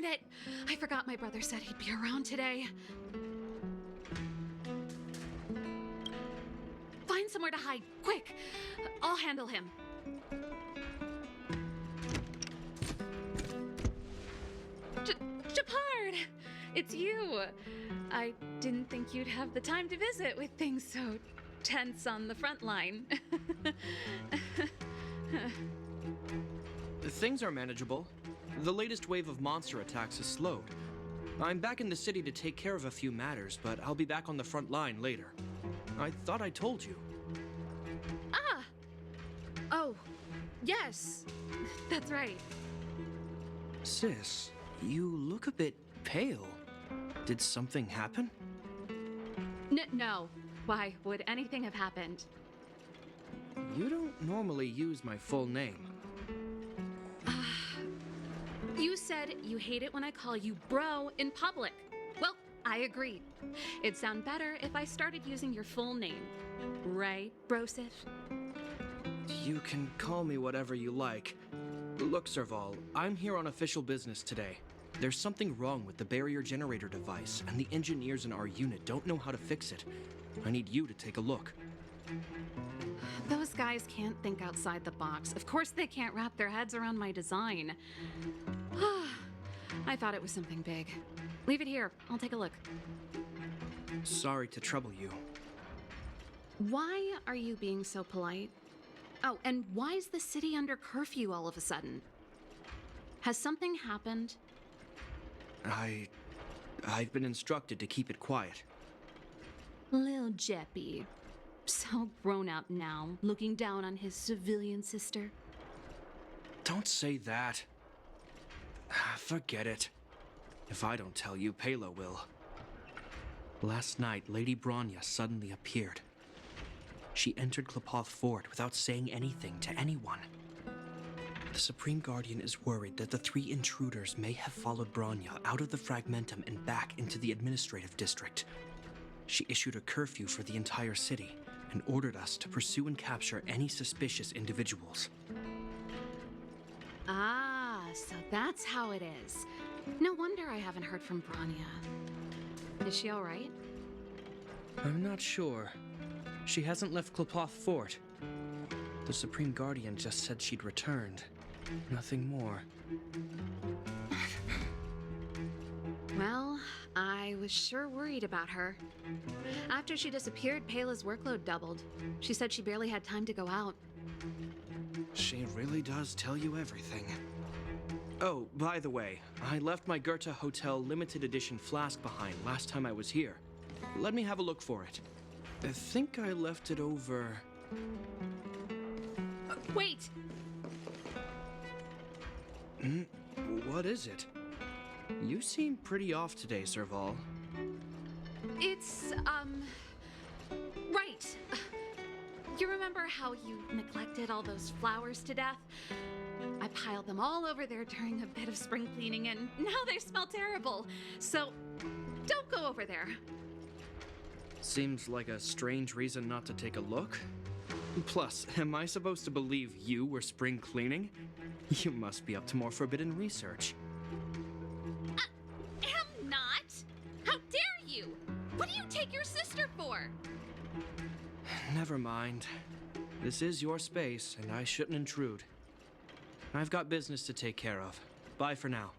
it! I forgot my brother said he'd be around today. Find somewhere to hide, quick! I'll handle him. Japard! It's you! I didn't think you'd have the time to visit with things so tense on the front line. Things are manageable. The latest wave of monster attacks has slowed. I'm back in the city to take care of a few matters, but I'll be back on the front line later. I thought I told you. Ah! Oh, yes. That's right. Sis, you look a bit pale. Did something happen? No. Why would anything have happened? You don't normally use my full name. You said you hate it when I call you bro in public. Well, I agree. It'd sound better if I started using your full name. Right, Brosif? You can call me whatever you like. Look, Serval, I'm here on official business today. There's something wrong with the barrier generator device, and the engineers in our unit don't know how to fix it. I need you to take a look. Those guys can't think outside the box. Of course they can't wrap their heads around my design. I thought it was something big. Leave it here. I'll take a look. Sorry to trouble you. Why are you being so polite? Oh, and why is the city under curfew all of a sudden? Has something happened? I've been instructed to keep it quiet. Lil Jeppy. So grown up now, looking down on his civilian sister. Don't say that. Forget it. If I don't tell you, Pela will. Last night, Lady Bronya suddenly appeared. She entered Klepoth Fort without saying anything to anyone. The Supreme Guardian is worried that the 3 intruders may have followed Bronya out of the Fragmentum and back into the administrative district. She issued a curfew for the entire city and ordered us to pursue and capture any suspicious individuals. Ah, so that's how it is. No wonder I haven't heard from Bronya. Is she all right? I'm not sure. She hasn't left Klepoth Fort. The Supreme Guardian just said she'd returned. Nothing more. Well, I was sure worried about her. After she disappeared, Pela's workload doubled. She said she barely had time to go out. She really does tell you everything. Oh, by the way, I left my Goethe Hotel limited edition flask behind last time I was here. Let me have a look for it. I think I left it over... Wait! What is it? You seem pretty off today, Serval. It's, right. You remember how you neglected all those flowers to death? I piled them all over there during a bit of spring cleaning, and now they smell terrible. So, don't go over there. Seems like a strange reason not to take a look. Plus, am I supposed to believe you were spring cleaning? You must be up to more forbidden research. Am not! How dare you! What do you take your sister for? Never mind. This is your space, and I shouldn't intrude. I've got business to take care of. Bye for now.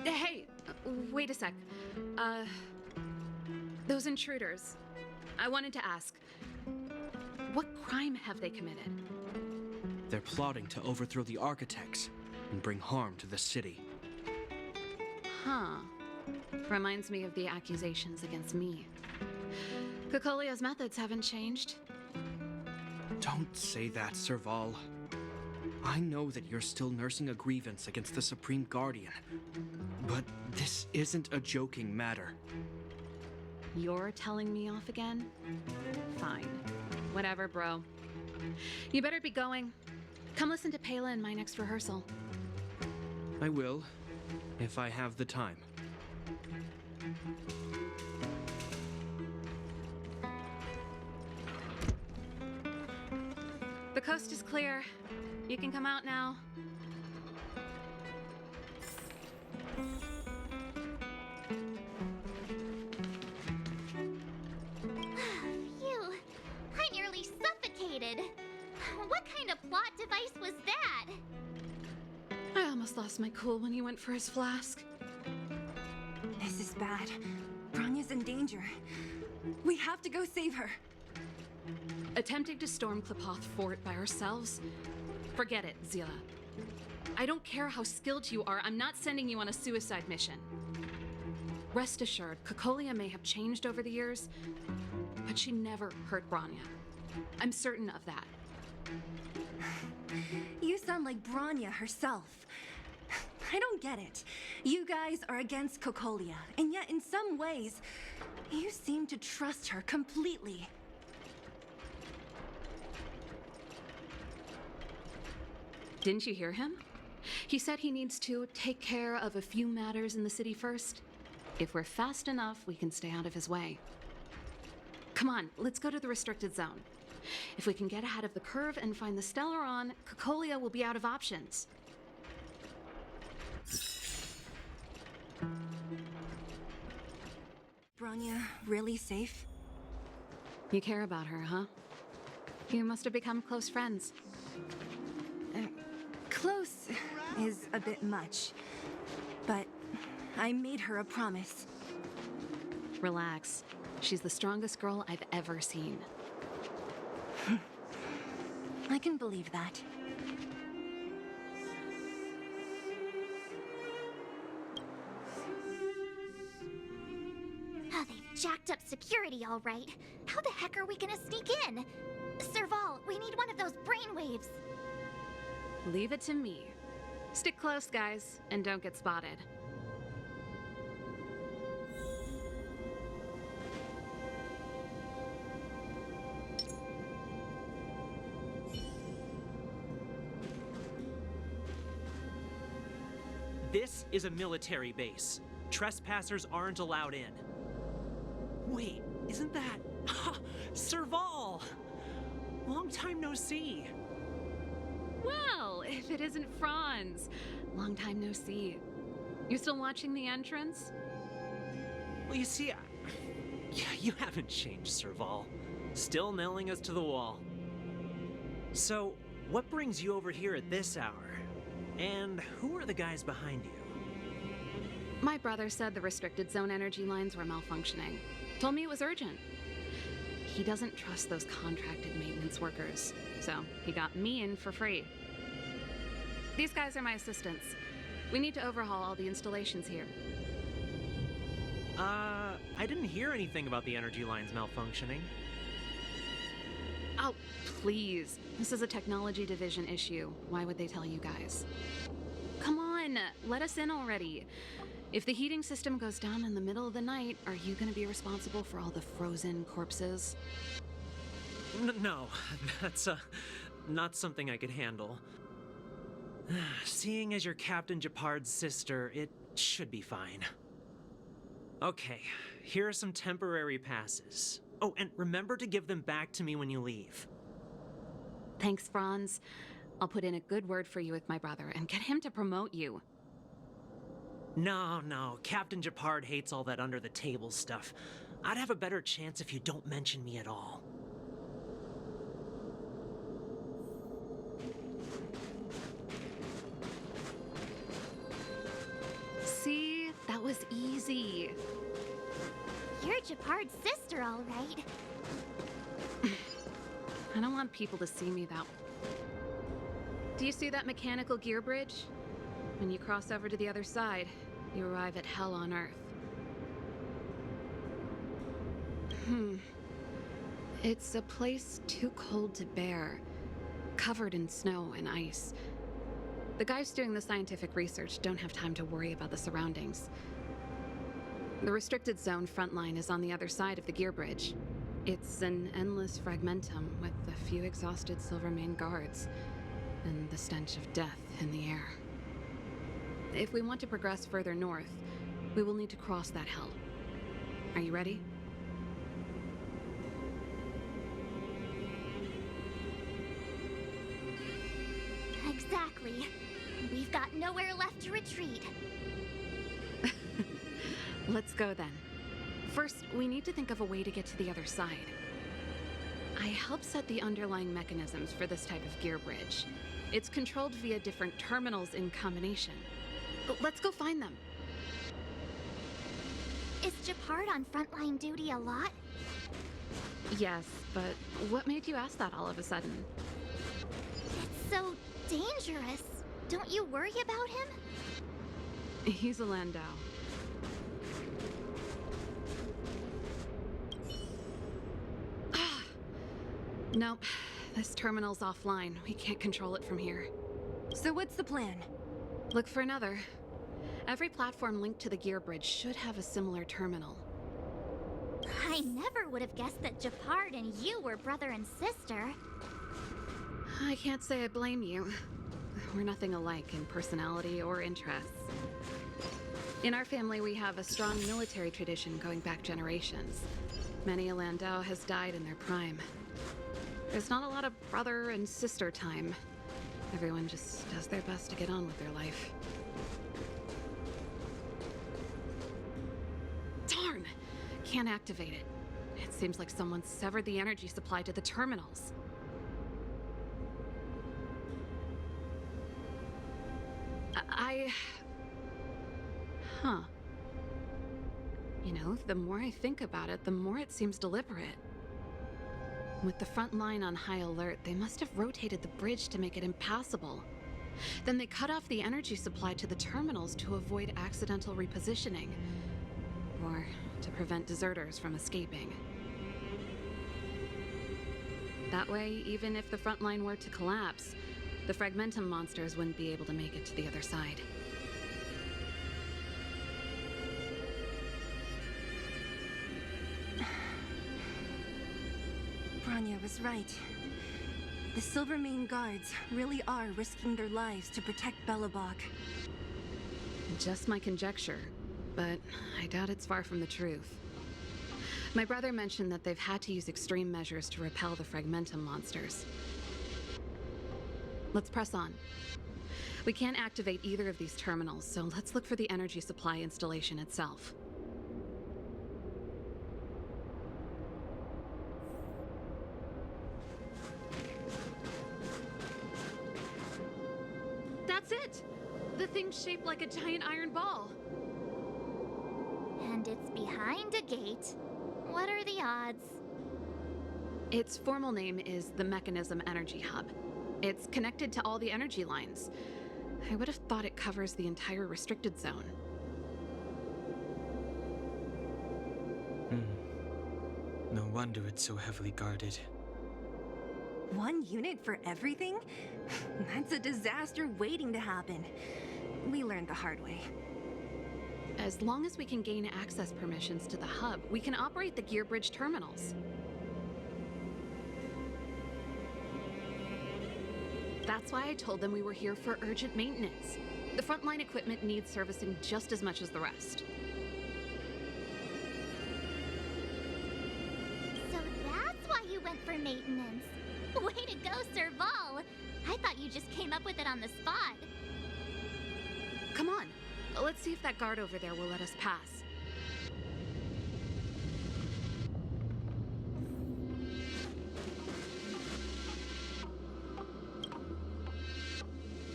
Hey, wait a sec. Those intruders. I wanted to ask, what crime have they committed? They're plotting to overthrow the architects and bring harm to the city. Huh. Reminds me of the accusations against me. Kokolio's methods haven't changed. Don't say that, Serval. I know that you're still nursing a grievance against the Supreme Guardian, but this isn't a joking matter. You're telling me off again? Fine. Whatever, bro. You better be going. Come listen to Pela in my next rehearsal. I will, if I have the time. The coast is clear. You can come out now. Phew. I nearly suffocated. What kind of plot device was that? I almost lost my cool when he went for his flask. This is bad. Branya's in danger. We have to go save her. Attempting to storm Klipoth Fort by ourselves? Forget it, Zila. I don't care how skilled you are, I'm not sending you on a suicide mission. Rest assured, Cocolia may have changed over the years, but she never hurt Branya. I'm certain of that. You sound like Branya herself. I don't get it. You guys are against Cocolia, and yet in some ways, you seem to trust her completely. Didn't you hear him? He said he needs to take care of a few matters in the city first. If we're fast enough, we can stay out of his way. Come on, let's go to the restricted zone. If we can get ahead of the curve and find the Stellaron, Cocolia will be out of options. Branya really safe? You care about her, huh? You must have become close friends. Close is a bit much, but I made her a promise. Relax. She's the strongest girl I've ever seen. I can believe that. Oh, they've jacked up security all right. How the heck are we gonna sneak in? Serval, we need one of those brainwaves. Leave it to me. Stick close, guys, and don't get spotted. This is a military base. Trespassers aren't allowed in. Wait, isn't that... Serval! Long time no see. Well, if it isn't Franz. Long time no see. You still watching the entrance? Well, you see, yeah, you haven't changed, Serval. Still nailing us to the wall. So, what brings you over here at this hour? And who are the guys behind you? My brother said the restricted zone energy lines were malfunctioning. Told me it was urgent. He doesn't trust those contracted maintenance workers, so he got me in for free. These guys are my assistants. We need to overhaul all the installations here. I didn't hear anything about the energy lines malfunctioning. Oh, please. This is a technology division issue. Why would they tell you guys? Come on, let us in already. If the heating system goes down in the middle of the night, are you gonna be responsible for all the frozen corpses? No, that's not something I could handle. Seeing as you're Captain Japard's sister, it should be fine. Okay, here are some temporary passes. Oh, and remember to give them back to me when you leave. Thanks, Franz. I'll put in a good word for you with my brother and get him to promote you. No, Captain Japard hates all that under-the-table stuff. I'd have a better chance if you don't mention me at all. See? That was easy. You're Japard's sister, all right. I don't want people to see me that way. Do you see that mechanical gear bridge? When you cross over to the other side, you arrive at hell on Earth. It's a place too cold to bear, covered in snow and ice. The guys doing the scientific research don't have time to worry about the surroundings. The restricted zone front line is on the other side of the gear bridge. It's an endless fragmentum with a few exhausted Silvermane guards and the stench of death in the air. If we want to progress further north, we will need to cross that hell. Are you ready? Exactly. We've got nowhere left to retreat. Let's go then. First, we need to think of a way to get to the other side. I helped set the underlying mechanisms for this type of gear bridge. It's controlled via different terminals in combination. Let's go find them. Is Gepard on frontline duty a lot? Yes, but what made you ask that all of a sudden? It's so dangerous. Don't you worry about him? He's a Landau. Nope. This terminal's offline. We can't control it from here. So what's the plan? Look for another. Every platform linked to the gear bridge should have a similar terminal. I never would have guessed that Gepard and you were brother and sister. I can't say I blame you. We're nothing alike in personality or interests. In our family, we have a strong military tradition going back generations. Many a Landau has died in their prime. There's not a lot of brother and sister time. Everyone just does their best to get on with their life. Darn! Can't activate it. It seems like someone severed the energy supply to the terminals. Huh. You know, the more I think about it, the more it seems deliberate. With the front line on high alert, they must have rotated the bridge to make it impassable. Then they cut off the energy supply to the terminals to avoid accidental repositioning, or to prevent deserters from escaping. That way, even if the front line were to collapse, the Fragmentum monsters wouldn't be able to make it to the other side. Bronya was right. The Silvermane guards really are risking their lives to protect Belobog. Just my conjecture, but I doubt it's far from the truth. My brother mentioned that they've had to use extreme measures to repel the Fragmentum monsters. Let's press on. We can't activate either of these terminals, so let's look for the energy supply installation itself. That's it! The thing's shaped like a giant iron ball. And it's behind a gate. What are the odds? Its formal name is the Mechanism Energy Hub. It's connected to all the energy lines. I would have thought it covers the entire restricted zone. No wonder it's so heavily guarded. One unit for everything? That's a disaster waiting to happen. We learned the hard way. As long as we can gain access permissions to the hub, we can operate the gear bridge terminals. That's why I told them we were here for urgent maintenance. The frontline equipment needs servicing just as much as the rest. So that's why you went for maintenance. Way to go, Serval! I thought you just came up with it on the spot. Come on, let's see if that guard over there will let us pass.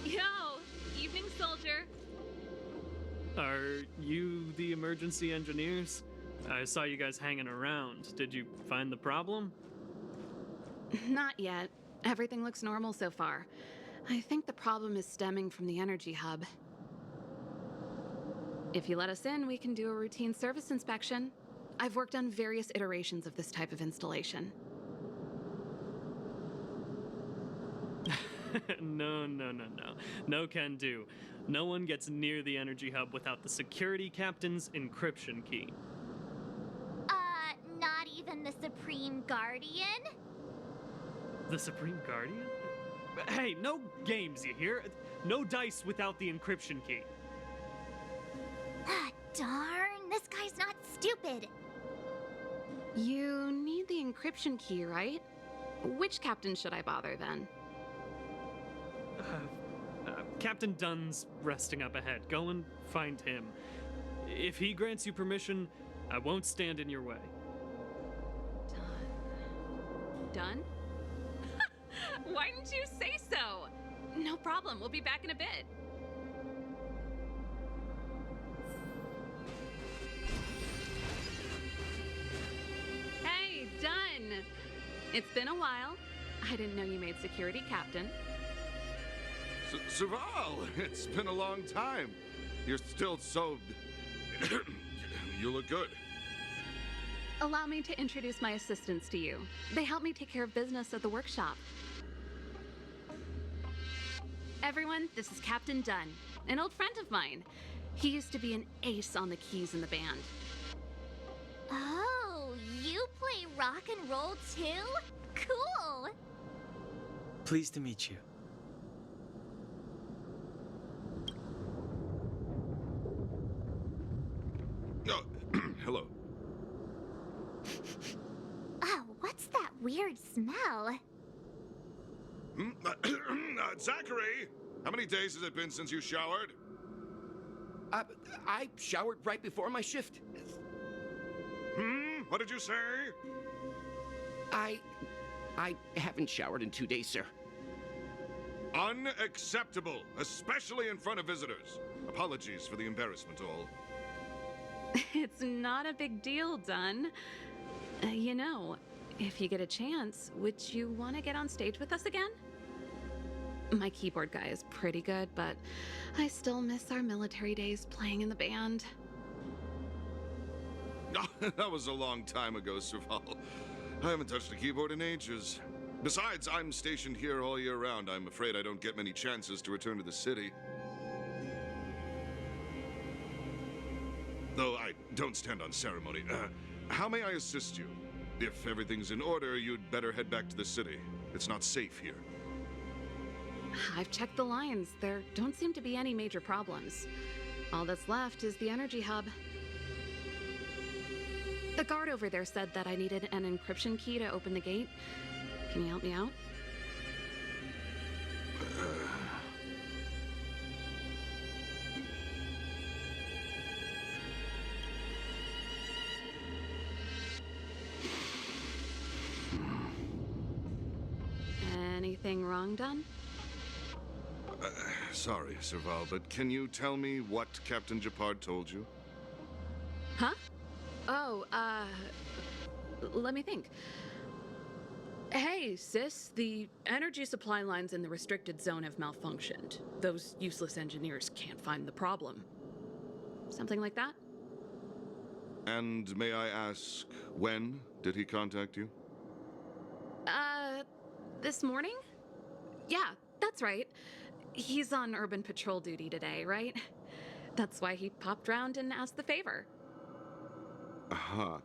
Yo! Evening, soldier! Are you the emergency engineers? I saw you guys hanging around. Did you find the problem? Not yet. Everything looks normal so far. I think the problem is stemming from the energy hub. If you let us in, we can do a routine service inspection. I've worked on various iterations of this type of installation. No. No can do. No one gets near the energy hub without the security captain's encryption key. Not even the Supreme Guardian? The Supreme Guardian? Hey, no games, you hear? No dice without the encryption key. Ah, darn, this guy's not stupid. You need the encryption key, right? Which captain should I bother then? Captain Dunn's resting up ahead. Go and find him. If he grants you permission, I won't stand in your way. Done? Why didn't you say so? No problem, we'll be back in a bit. Hey, Dunn! It's been a while. I didn't know you made security captain. Serval, it's been a long time. You're still so... You look good. Allow me to introduce my assistants to you. They help me take care of business at the workshop. Everyone, this is Captain Dunn, an old friend of mine. He used to be an ace on the keys in the band. Oh, you play rock and roll too? Cool! Pleased to meet you. Oh, hello. Oh, what's that weird smell? Zachary! How many days has it been since you showered? I showered right before my shift. What did you say? I haven't showered in 2 days, sir. Unacceptable, especially in front of visitors. Apologies for the embarrassment, all. It's not a big deal, Dunn. You know, if you get a chance, would you want to get on stage with us again? My keyboard guy is pretty good, but I still miss our military days playing in the band. That was a long time ago, Serval. I haven't touched a keyboard in ages. Besides, I'm stationed here all year round. I'm afraid I don't get many chances to return to the city. Though I don't stand on ceremony. How may I assist you? If everything's in order, you'd better head back to the city. It's not safe here. I've checked the lines. There don't seem to be any major problems. All that's left is the energy hub. The guard over there said that I needed an encryption key to open the gate. Can you help me out? Anything wrong, Dunn? Sorry, Serval, but can you tell me what Captain Japard told you? Huh? Oh, let me think. Hey, sis, the energy supply lines in the restricted zone have malfunctioned. Those useless engineers can't find the problem. Something like that? And may I ask, when did he contact you? This morning? Yeah, that's right. He's on urban patrol duty today, right? That's why he popped round and asked the favor. Aha.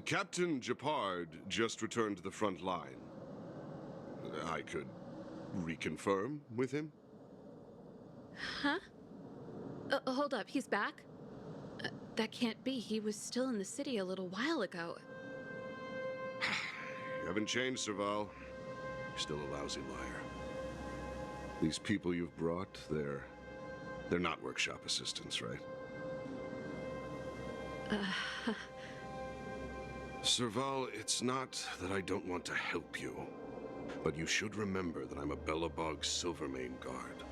Captain Japard just returned to the front line. I could reconfirm with him? Huh? Hold up, he's back? That can't be. He was still in the city a little while ago. You haven't changed, Serval. You're still a lousy liar. These people you've brought, they're not workshop assistants, right? Serval, it's not that I don't want to help you, but you should remember that I'm a Belobog Silvermane guard.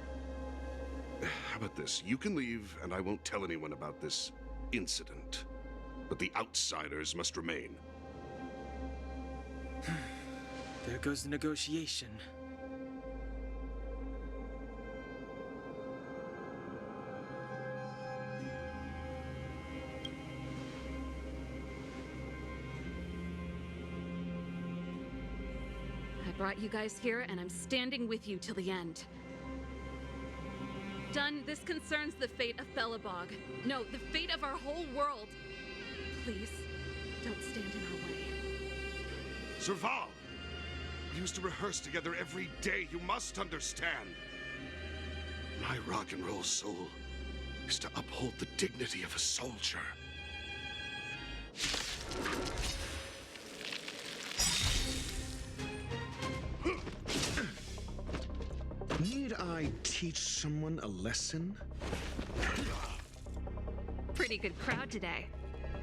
How about this? You can leave, and I won't tell anyone about this incident. But the outsiders must remain. There goes the negotiation. I brought you guys here, and I'm standing with you till the end. Dunn, this concerns the fate of Belobog. No, the fate of our whole world. Please, don't stand in our way. Serval! We used to rehearse together every day, you must understand. My rock and roll soul is to uphold the dignity of a soldier. Need I teach someone a lesson? Pretty good crowd today.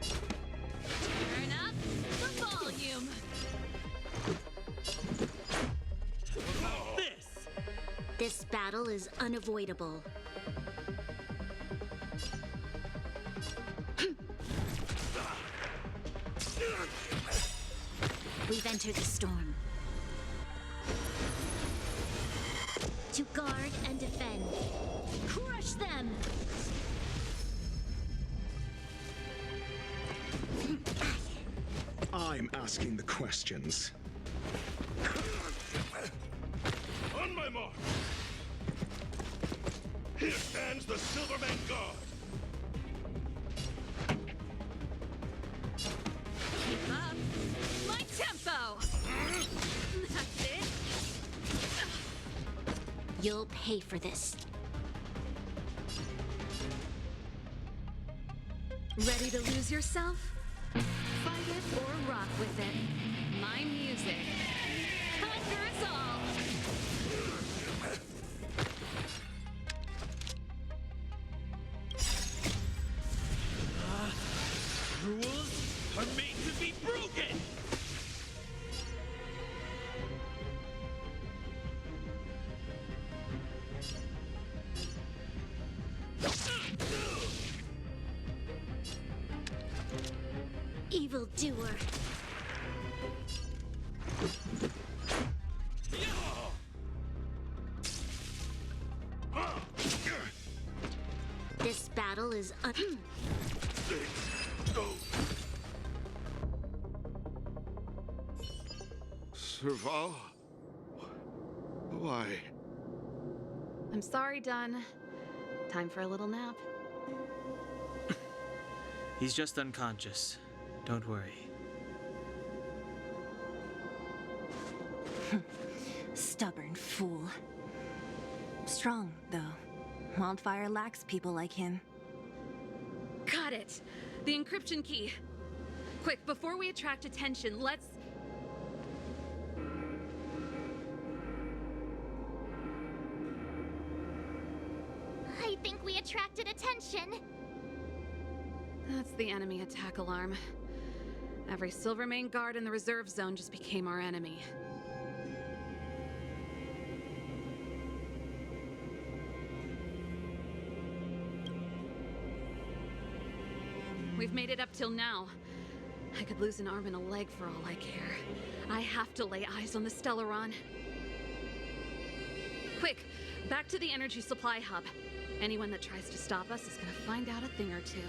Turn up the volume. This battle is unavoidable. We've entered the storm. To guard and defend. Crush them! I'm asking the questions. On my mark! Here stands the Silverman Guard! Keep up my tempo. That's it. You'll pay for this. Ready to lose yourself? Fight it or rock with it. My music. Conquer us all. Rules are made to be broken! Evildoer. This battle is Serval? Why? I'm sorry, Dunn. Time for a little nap. He's just unconscious. Don't worry. Stubborn fool. Strong, though. Wildfire lacks people like him. Got it. The encryption key. Quick, before we attract attention, let's... I think we attracted attention. That's the enemy attack alarm. Every Silvermane guard in the reserve zone just became our enemy. We've made it up till now. I could lose an arm and a leg for all I care. I have to lay eyes on the Stellaron. Quick, back to the energy supply hub. Anyone that tries to stop us is gonna find out a thing or two.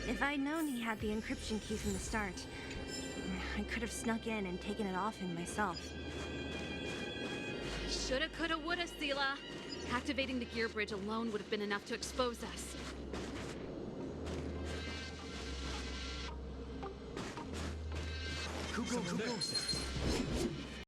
If I'd known he had the encryption key from the start, I could have snuck in and taken it off him myself. Shoulda, coulda, woulda, Sela. Activating the gear bridge alone would have been enough to expose us.